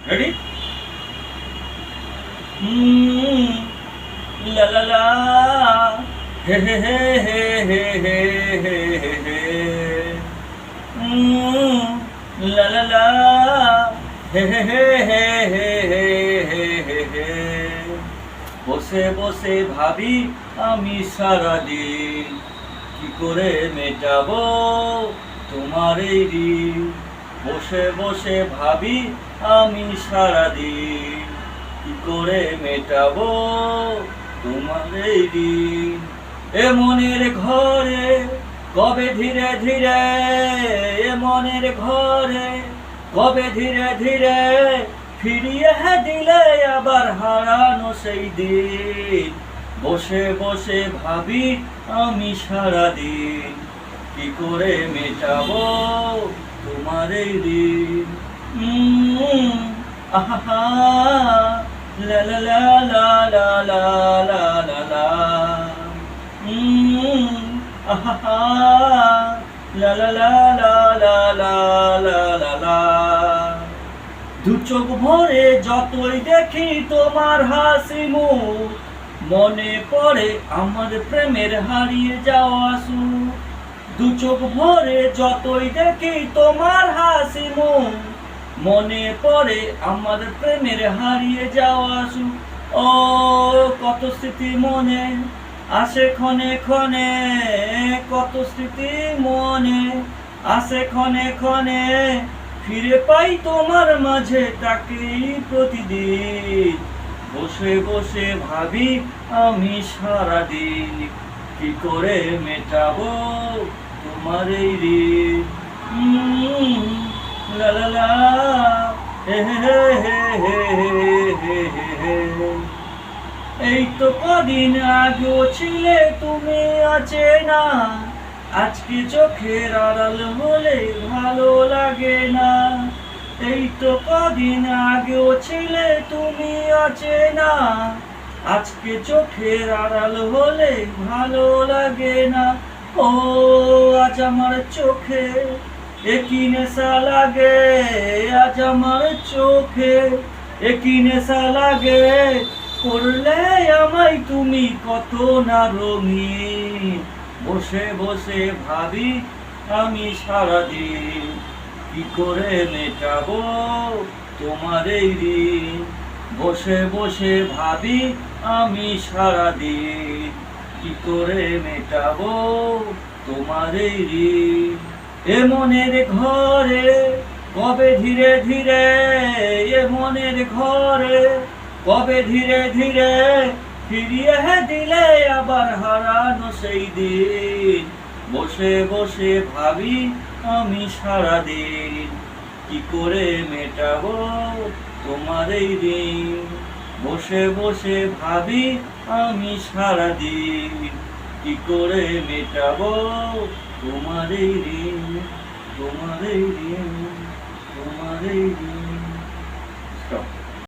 Ready? লা লা লা, হে হে হে হে হে হে হে হে হে, লা লা লা, হে হে হে হে হে হে হে হে হে। বসে বসে ভাবি আমি সারাদিন, কি করে মেটাবো তোমার এই ঋণ। বসে বসে ভাবি আমি সারাদিন, কি করে মেটাবো তোমার এই ঋণ। এ মনের ঘরে কবে ধীরে ধীরে, এ মনের ঘরে কবে ধীরে ধীরে ফিরিয়ে দিলে আবার হারানো সেই দিন। বসে বসে ভাবি আমি সারাদিন, কি করে মেটাবো তোমার এই ঋণ। আহা, লা লা লা লা লা লা লা লা লা, আহা, লা লা লা লা লা লা লা লা লা। দু চোখ ভরে যতই দেখি তোমার হাসি মুখ, মনে পড়ে আমার প্রেমের হারিয়ে যাওয়া সুখ। দু চোখ ভরে যতই দেখি তোমার হাসি মুখ, মনে পড়ে আমার প্রেমের হারিয়ে যাওয়া সুখ। ও কত স্মৃতি মনে আসে ক্ষণে ক্ষণে, কত স্মৃতি মনে আসে ক্ষণে ক্ষণে, ফিরে পাই তোমার মাঝে তাকে প্রতিদিন। বসে বসে ভাবি আমি সারাদিন, কি করে মেটাবো তোমার এই ঋণ। লা লা লা, হে হে হে হে হে হে হে। এই তো কদিন আগেও ছিলে তুমি অচেনা, আজকে চোখের আড়াল হলে ভালো লাগে না। এই তো কদিন আগেও ছিলে তুমি অচেনা, আজকে চোখের আড়াল হলে ভালো লাগে না। ও আজ আমার চোখে একই নেশা লাগে, আজ আমার চোখে একই নেশা লাগে, করলে আমায় তুমি কত না রঙিন। বসে বসে ভাবি আমি সারাদিন, কি করে মেটাবো তোমার এই ঋণ। বসে বসে ভাবি আমি সারাদিন, কি করে মেটাবো তোমার এই ঋণ। এ মনের ঘরে কবে ধীরে ধীরে, এ মনের ঘরে কবে ধীরে ধীরে ফিরিয়ে দিলে আবার হারানো সেই দিন। বসে বসে ভাবি আমি সারাদিন, কি করে মেটাবো তোমার এই ঋণ। বসে বসে ভাবি আমি সারাদিন, কি করে মেটাবো তোমার এই ঋণ, তোমার এই ঋণ, তোমার এই ঋণ। স্টপ।